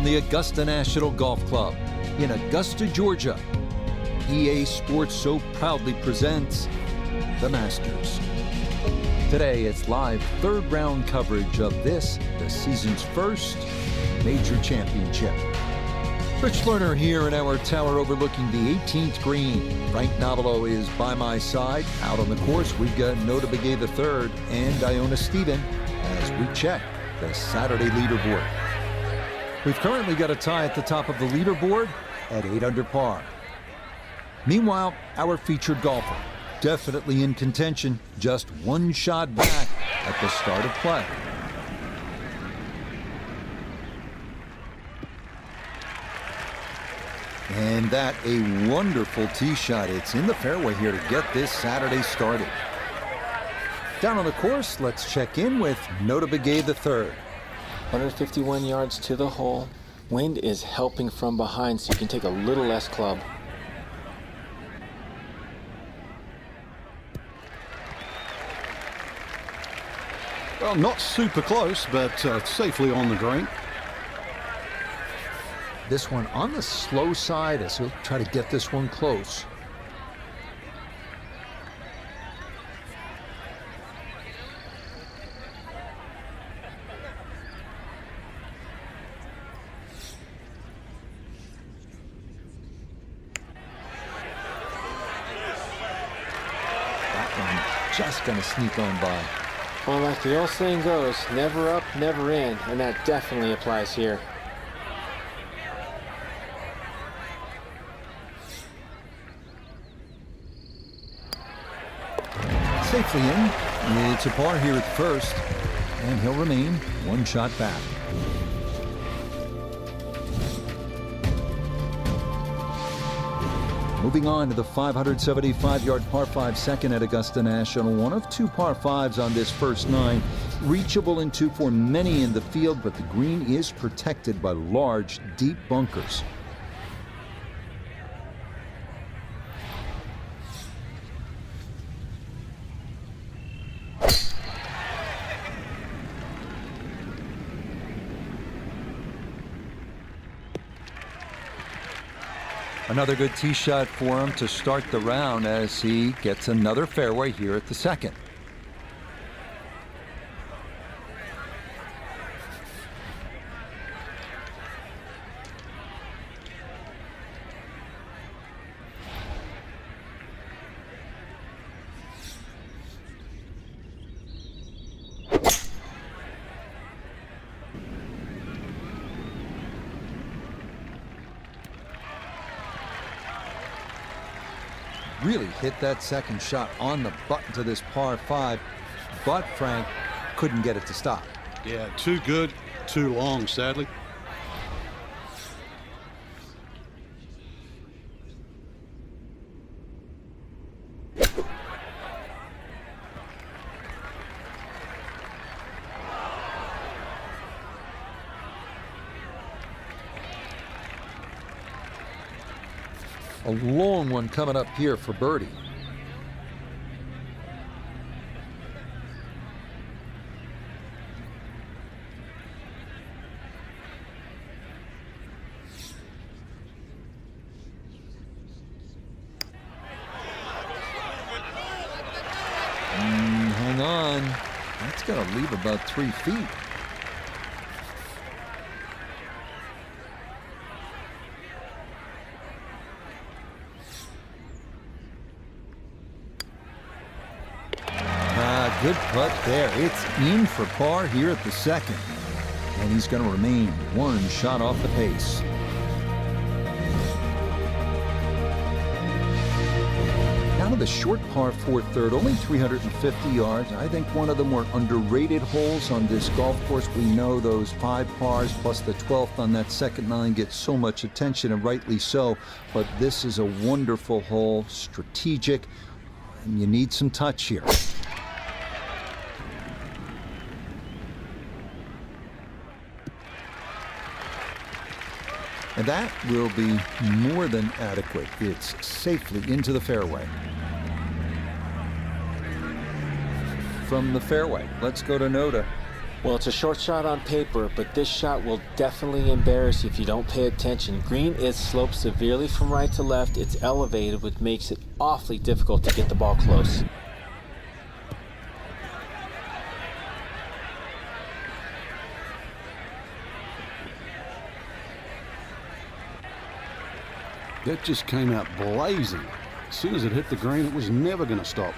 the Augusta National Golf Club in Augusta, Georgia, EA Sports so proudly presents the Masters. Today, it's live third round coverage of this, the season's first major championship. Rich Lerner here in our tower overlooking the 18th green. Frank Nobilo is by my side. Out on the course, we've got Nota Bege III and Iona Stephen as we check the Saturday leaderboard. We've currently got a tie at the top of the leaderboard at 8 under par. Meanwhile, our featured golfer, definitely in contention, just one shot back at the start of play. And that a wonderful tee shot. It's in the fairway here to get this Saturday started. Down on the course, let's check in with Nota Bege III. 151 yards to the hole. Wind is helping from behind, so you can take a little less club. Well, not super close, but safely on the green. This one on the slow side as he'll try to get this one close. That one just gonna sneak on by. Well, like the old saying goes, never up, never in, and that definitely applies here. Safely in. It's a par here at first, and he'll remain one shot back. Moving on to the 575-yard par 5 second at Augusta National. One of two par 5s on this first 9. Reachable in 2 for many in the field, but the green is protected by large, deep bunkers. Another good tee shot for him to start the round as he gets another fairway here at the second. Really hit that second shot on the button to this par 5, but Frank couldn't get it to stop. Yeah, too good, too long, sadly. A long one coming up here for birdie. Hang on. That's going to leave about 3 feet. Good putt there. It's in for par here at the second. And he's going to remain one shot off the pace. Down to the short par 4 third, only 350 yards. I think one of the more underrated holes on this golf course. We know those 5 pars plus the 12th on that second 9 get so much attention, and rightly so. But this is a wonderful hole, strategic, and you need some touch here. And that will be more than adequate. It's safely into the fairway. From the fairway, let's go to Nota. Well, it's a short shot on paper, but this shot will definitely embarrass you if you don't pay attention. Green is sloped severely from right to left. It's elevated, which makes it awfully difficult to get the ball close. That just came out blazing. As soon as it hit the green, it was never going to stop.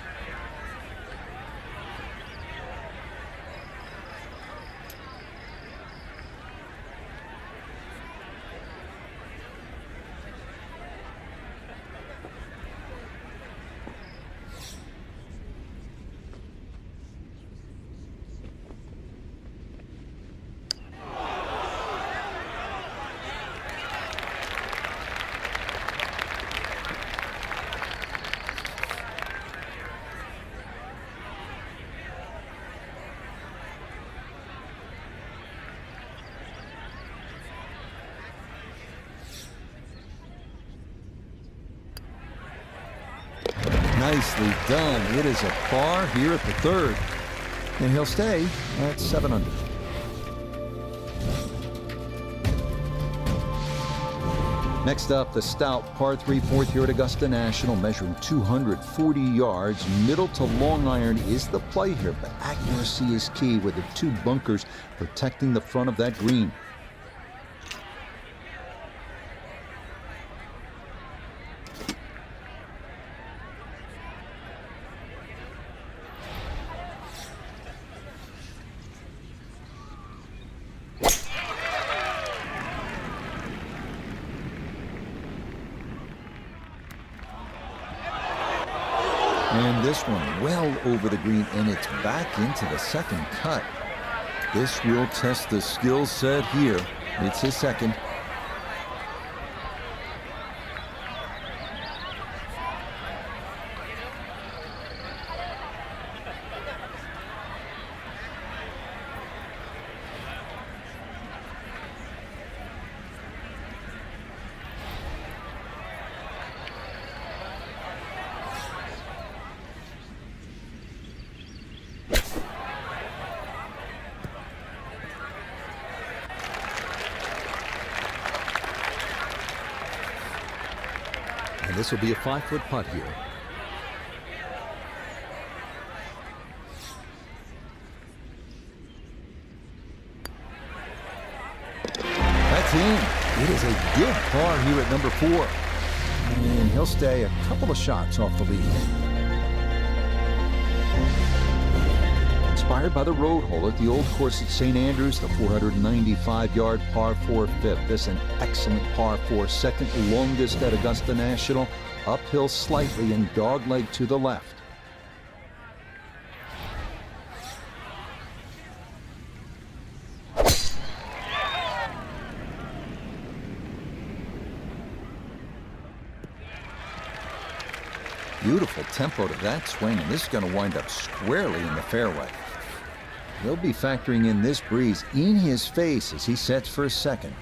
Nicely done. It is a par here at the third, and he'll stay at 7 under. Next up, the stout par 3 fourth here at Augusta National, measuring 240 yards. Middle to long iron is the play here, but accuracy is key with the 2 bunkers protecting the front of that green. And this one well over the green, and it's back into the second cut. This will test the skill set here. It's his second. And this will be a 5-foot putt here. That's in. It is a good par here at number 4. And he'll stay a couple of shots off the lead. Inspired by the road hole at the old course at St. Andrews, the 495-yard par 4 fifth. This an excellent par 4, second longest at Augusta National. Uphill slightly and dogleg to the left. Beautiful tempo to that swing, and this is going to wind up squarely in the fairway. He'll be factoring in this breeze in his face as he sets for a second.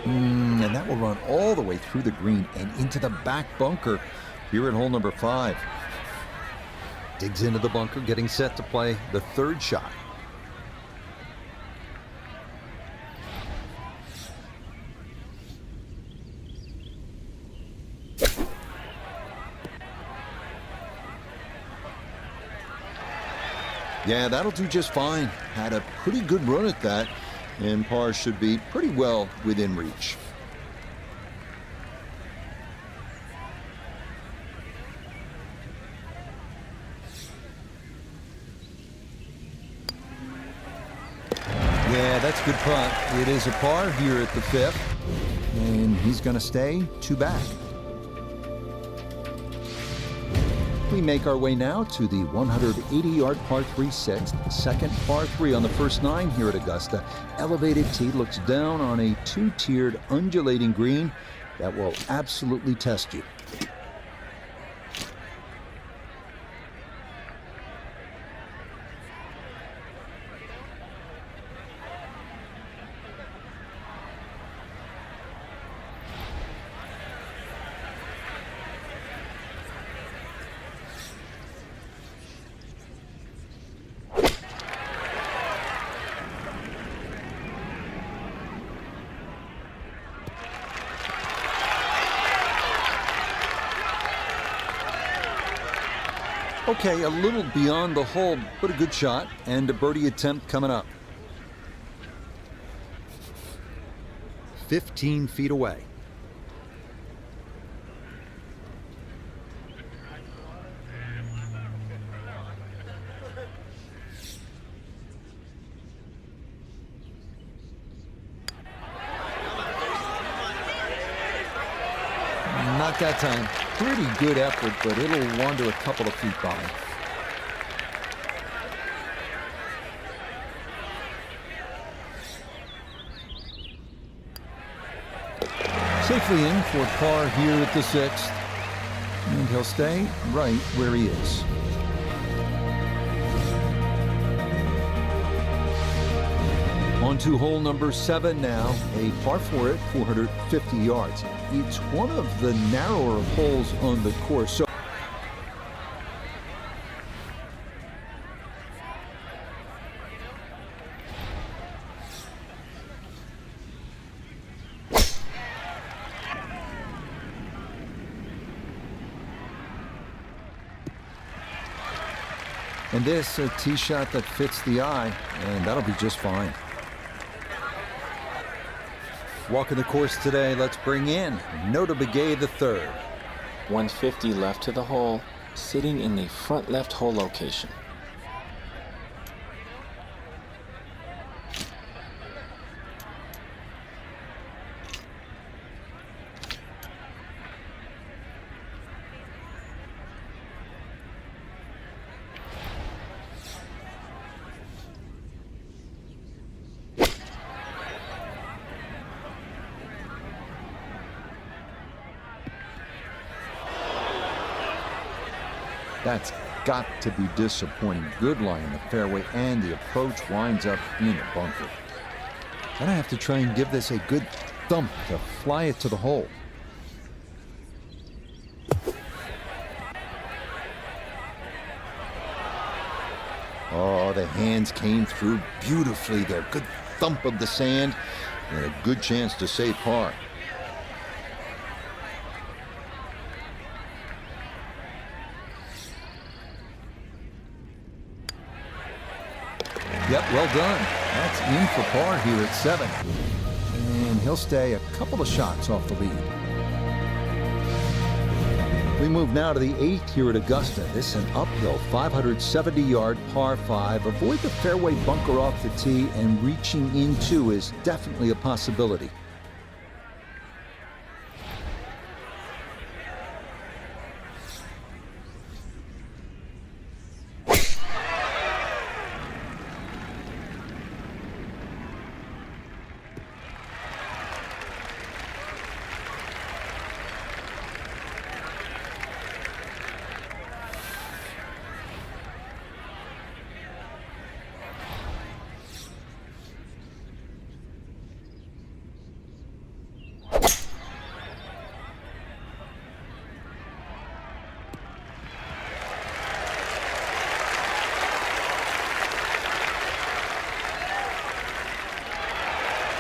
And that will run all the way through the green and into the back bunker here at hole number 5. Digs into the bunker, getting set to play the third shot. Yeah, that'll do just fine. Had a pretty good run at that, and par should be pretty well within reach. Yeah, that's a good putt. It is a par here at the 5th. And he's going to stay 2 back. We make our way now to the 180-yard par 3 sixth, second par 3 on the first 9 here at Augusta. Elevated tee looks down on a 2-tiered undulating green that will absolutely test you. Okay, a little beyond the hole, but a good shot, and a birdie attempt coming up. 15 feet away. Not that time. Pretty good effort, but it'll wander a couple of feet by. Safely in for par here at the 6th. And he'll stay right where he is. On to hole number 7 now, a par 4 at 450 yards. It's one of the narrower holes on the course. So and this, a tee shot that fits the eye, and that'll be just fine. Walking the course today, let's bring in Nota Begay the third. 150 left to the hole, sitting in the front left hole location. That's got to be disappointing. Good lie in the fairway, and the approach winds up in a bunker. Gonna have to try and give this a good thump to fly it to the hole. Oh, the hands came through beautifully there. Good thump of the sand, and a good chance to save par. Yep, well done. That's in for par here at 7. And he'll stay a couple of shots off the lead. We move now to the 8th here at Augusta. This is an uphill 570-yard par 5. Avoid the fairway bunker off the tee, and reaching into is definitely a possibility.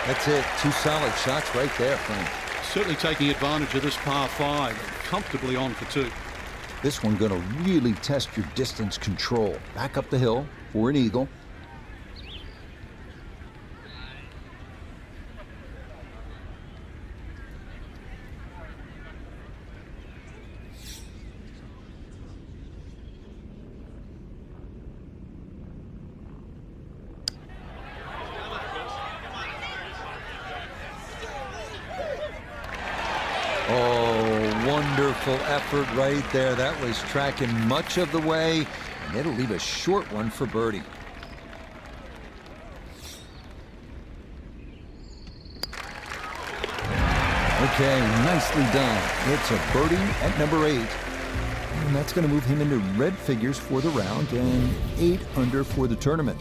That's it. 2 solid shots right there, Frank. Certainly taking advantage of this par 5. Comfortably on for 2. This one going to really test your distance control. Back up the hill for an eagle. Wonderful effort right there. That was tracking much of the way, and it'll leave a short one for birdie. Okay, nicely done. It's a birdie at number 8. And that's going to move him into red figures for the round and 8 under for the tournament.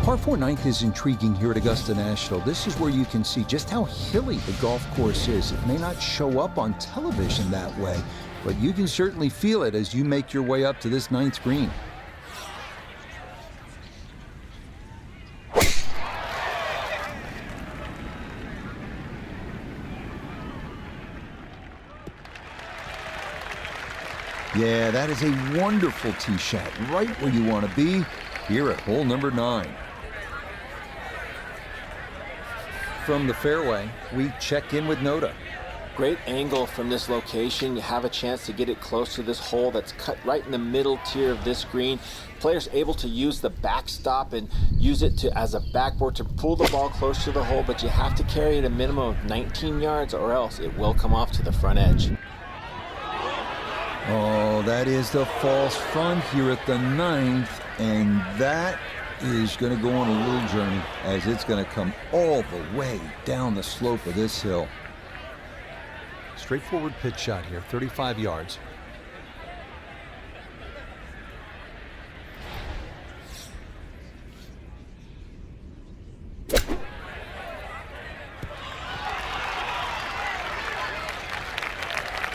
Par 4 ninth is intriguing here at Augusta National. This is where you can see just how hilly the golf course is. It may not show up on television that way, but you can certainly feel it as you make your way up to this 9th green. Yeah, that is a wonderful tee shot, right where you want to be here at hole number 9. From the fairway, we check in with Noda. Great angle from this location. You have a chance to get it close to this hole that's cut right in the middle tier of this green. Players able to use the backstop and use it as a backboard to pull the ball close to the hole, but you have to carry it a minimum of 19 yards or else it will come off to the front edge. Oh, that is the false front here at the 9th, and that is going to go on a little journey as it's going to come all the way down the slope of this hill. Straightforward pitch shot here, 35 yards.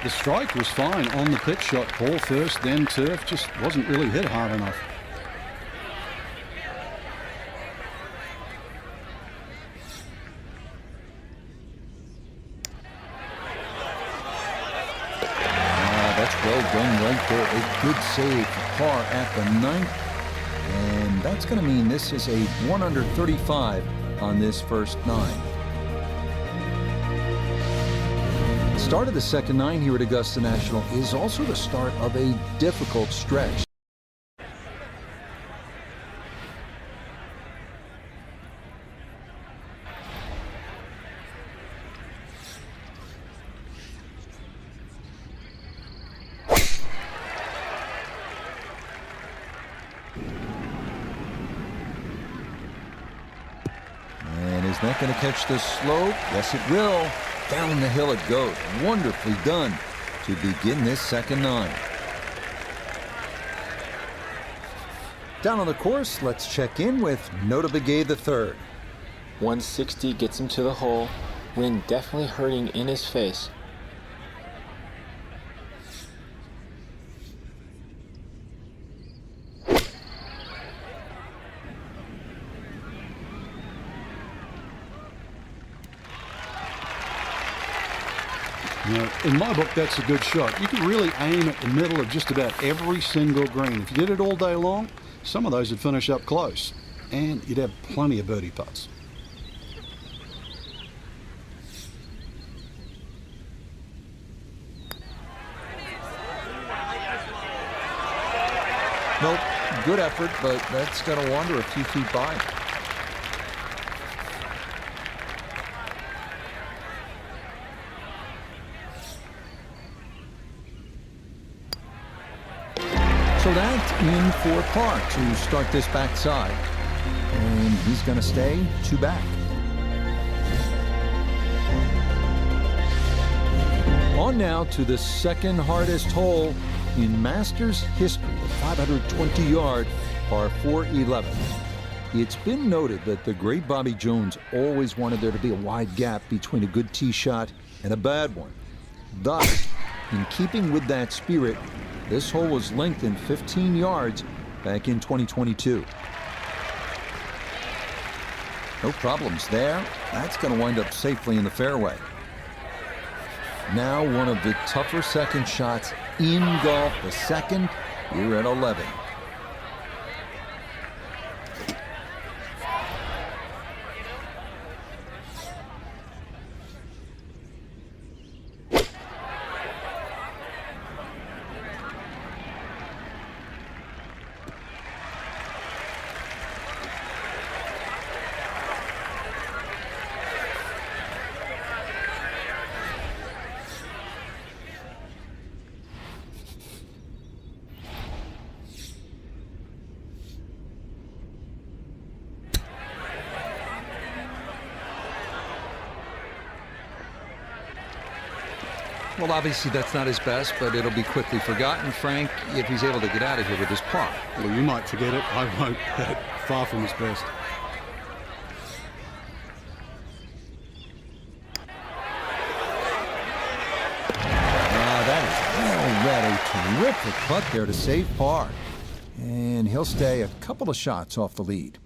The strike was fine on the pitch shot. Ball first, then turf. Just wasn't really hit hard enough. That's well done right there. A good save for par at the 9th. And that's going to mean this is a 1 under 35 on this first 9. The start of the second 9 here at Augusta National is also the start of a difficult stretch. And is that going to catch the slope? Yes, it will. Down the hill it goes. Wonderfully done to begin this second 9. Down on the course, let's check in with Noda Begay III. 160 gets him to the hole. Wind definitely hurting in his face. Now, in my book, that's a good shot. You can really aim at the middle of just about every single green. If you did it all day long, some of those would finish up close, and you'd have plenty of birdie putts. Nope, good effort, but that's going to wander a few feet by. So that's in for par to start this backside. And he's going to stay 2 back. On now to the second hardest hole in Masters history, the 520-yard par 411. It's been noted that the great Bobby Jones always wanted there to be a wide gap between a good tee shot and a bad one. Thus, in keeping with that spirit, this hole was lengthened 15 yards back in 2022. No problems there. That's going to wind up safely in the fairway. Now one of the tougher second shots in golf, the second here at 11. Well, obviously that's not his best, but it'll be quickly forgotten, Frank, if he's able to get out of here with his par. Well, you might forget it. I won't. Far from his best. That is well read. A terrific putt there to save par. And he'll stay a couple of shots off the lead.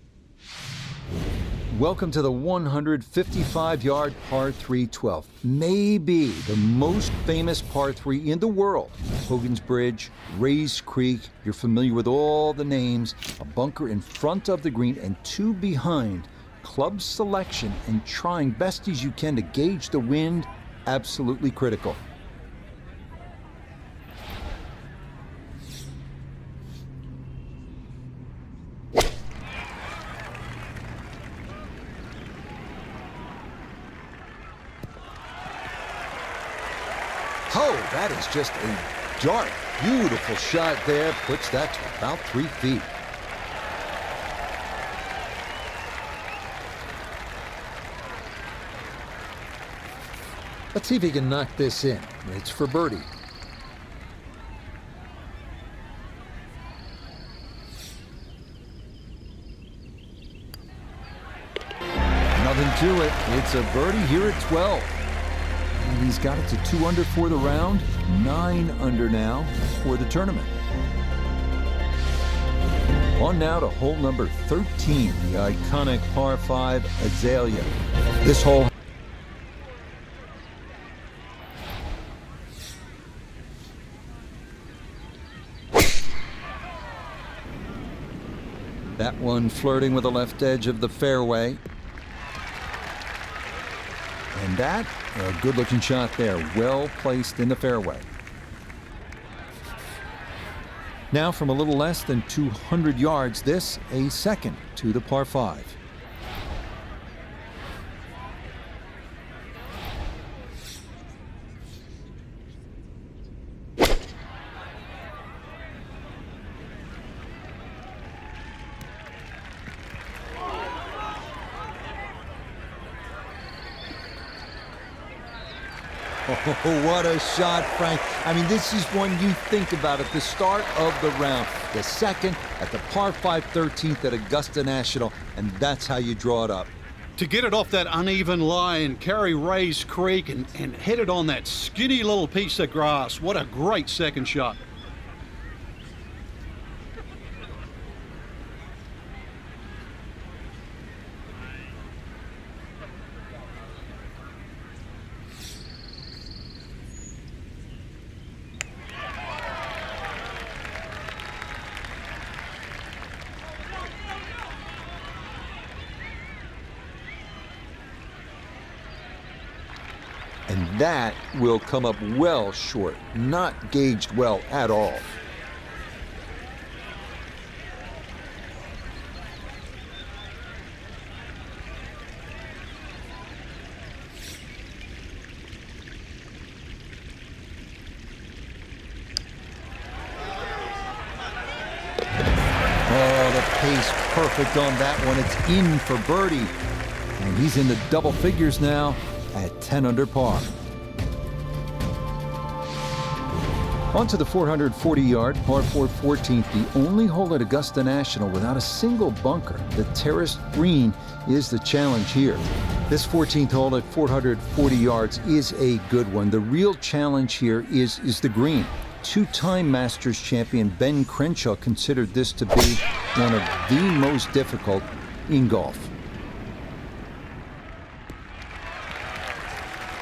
Welcome to the 155-yard par 3 12th. Maybe the most famous par 3 in the world. Hogan's Bridge, Rays Creek. You're familiar with all the names. A bunker in front of the green and 2 behind. Club selection and trying best as you can to gauge the wind, absolutely critical. Oh, that is just a dart. Beautiful shot there. Puts that to about 3 feet. Let's see if he can knock this in. It's for birdie. Nothing to it. It's a birdie here at 12. And he's got it to 2 under for the round, 9 under now for the tournament. On now to hole number 13, the iconic par 5 Azalea. This hole that one flirting with the left edge of the fairway. And that, a good-looking shot there, well placed in the fairway. Now from a little less than 200 yards, this a second to the par 5. Oh, what a shot, Frank. I mean, this is one you think about at the start of the round. The second at the par 5 13th at Augusta National, and that's how you draw it up. To get it off that uneven lie and carry Rays Creek and hit it on that skinny little piece of grass. What a great second shot. And that will come up well short, not gauged well at all. Oh, the pace perfect on that one. It's in for birdie. And he's in the double figures now at 10 under par. On to the 440-yard par 4 14th, the only hole at Augusta National without a single bunker. The terraced green is the challenge here. This 14th hole at 440 yards is a good one. The real challenge here is the green. Two-time Masters champion Ben Crenshaw considered this to be one of the most difficult in golf.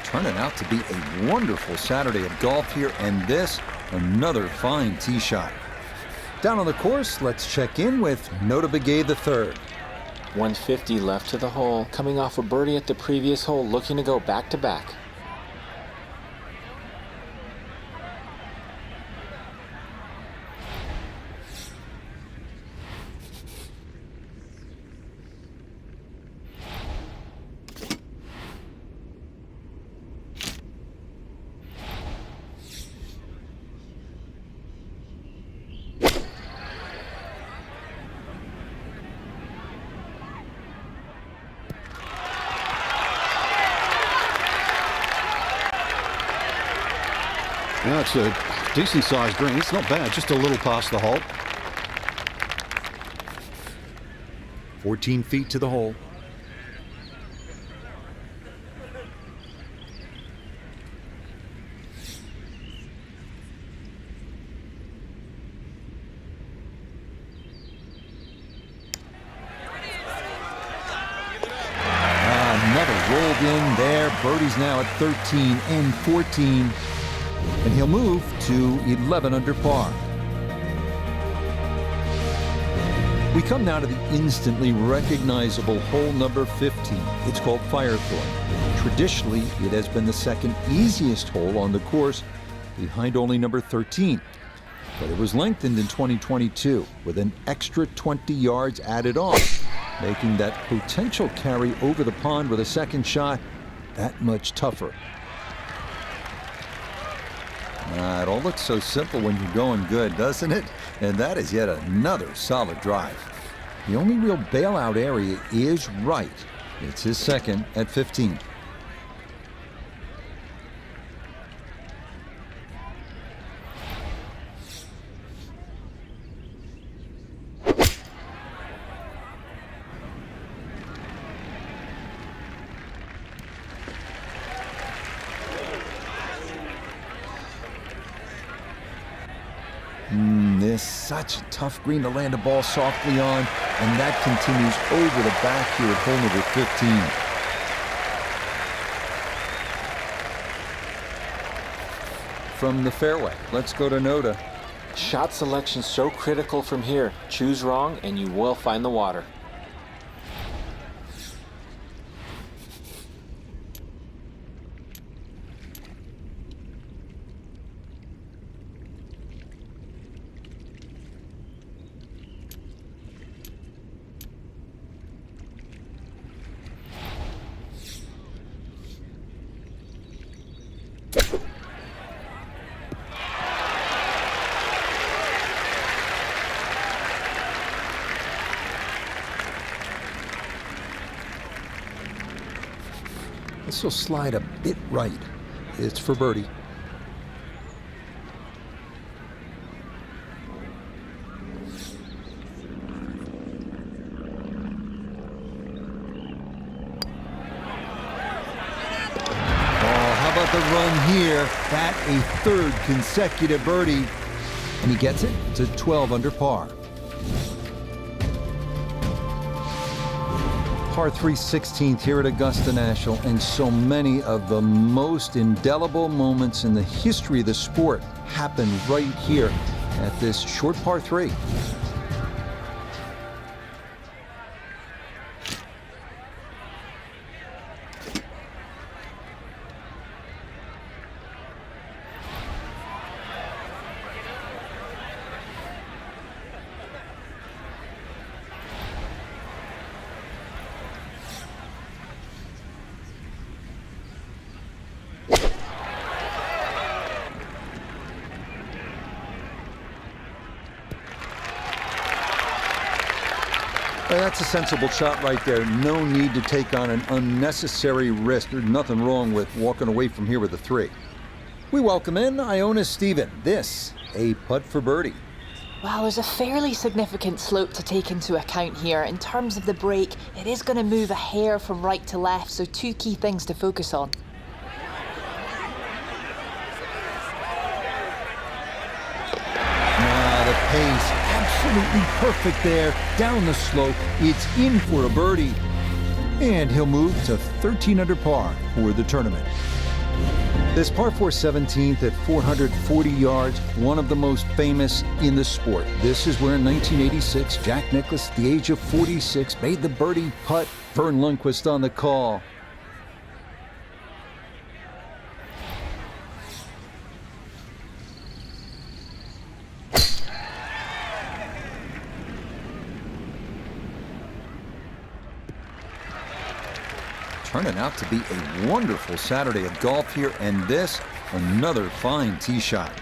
Turning out to be a wonderful Saturday of golf here, and this, another fine tee shot. Down on the course, let's check in with Bea the third. 150 left to the hole, coming off a birdie at the previous hole, looking to go back-to-back. Now it's a decent-sized green. It's not bad, just a little past the hole. 14 feet to the hole. Another rolled in there. Birdie's now at 13 and 14. And he'll move to 11 under par. We come now to the instantly recognizable hole number 15. It's called Firethorn. Traditionally, it has been the second easiest hole on the course, behind only number 13. But it was lengthened in 2022 with an extra 20 yards added on, making that potential carry over the pond with a second shot that much tougher. It all looks so simple when you're going good, doesn't it? And that is yet another solid drive. The only real bailout area is right. It's his second at 15. This such a tough green to land a ball softly on, and that continues over the back here at hole number 15. From the fairway, let's go to Noda. Shot selection so critical from here. Choose wrong and you will find the water. This will slide a bit right. It's for birdie. How about the run here? That a third consecutive birdie. And he gets it to 12 under par. Par 3 16th here at Augusta National, and so many of the most indelible moments in the history of the sport happen right here at this short par 3. That's a sensible shot right there. No need to take on an unnecessary risk. There's nothing wrong with walking away from here with a 3. We welcome in Iona Stephen. This, a putt for birdie. Well, there's a fairly significant slope to take into account here. In terms of the break, it is going to move a hair from right to left, so 2 key things to focus on. The pace, absolutely perfect there. Down the slope, it's in for a birdie. And he'll move to 13 under par for the tournament. This par 4 17th at 440 yards, one of the most famous in the sport. This is where in 1986, Jack Nicklaus, at the age of 46, made the birdie putt. Vern Lundquist on the call. Turning out to be a wonderful Saturday of golf here, and this, another fine tee shot.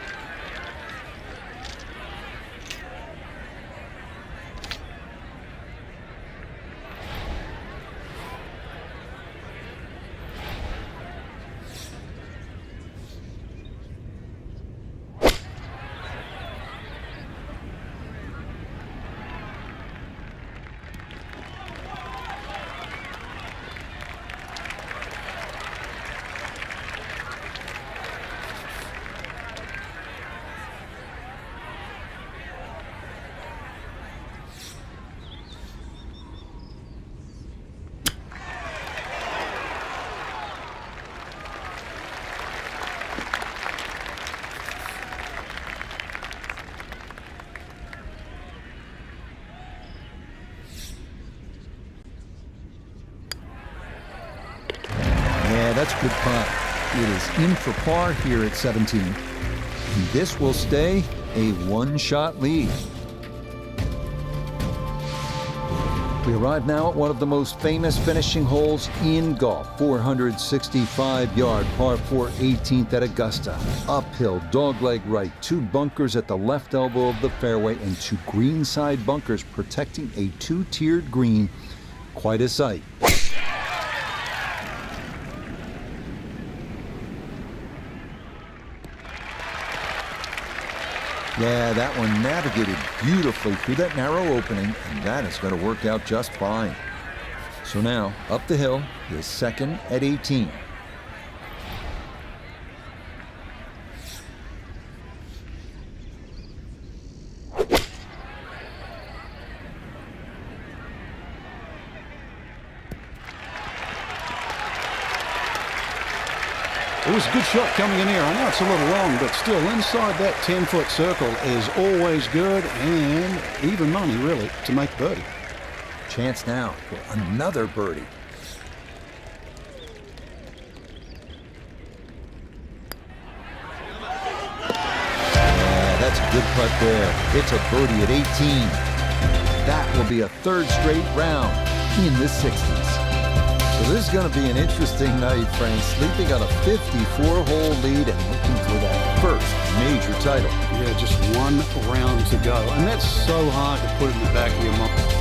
that's a good putt. It is in for par here at 17. And this will stay a one-shot lead. We arrive now at one of the most famous finishing holes in golf, 465-yard par 4 18th at Augusta. Uphill, dogleg right, 2 bunkers at the left elbow of the fairway, and 2 greenside bunkers protecting a 2-tiered green. Quite a sight. Yeah, that one navigated beautifully through that narrow opening, and that is going to work out just fine. So now, up the hill, his second at 18. It was a good shot coming in here. I know it's a little long, but still inside that 10-foot circle is always good, and even money, really, to make birdie. Chance now for another birdie. Yeah, that's a good putt there. It's a birdie at 18. That will be a 3rd straight round in the 60s. So this is going to be an interesting night, Frank. Sleeping on a 54-hole lead and looking for that first major title. Yeah, just one round to go. And that's so hard to put in the back of your mind.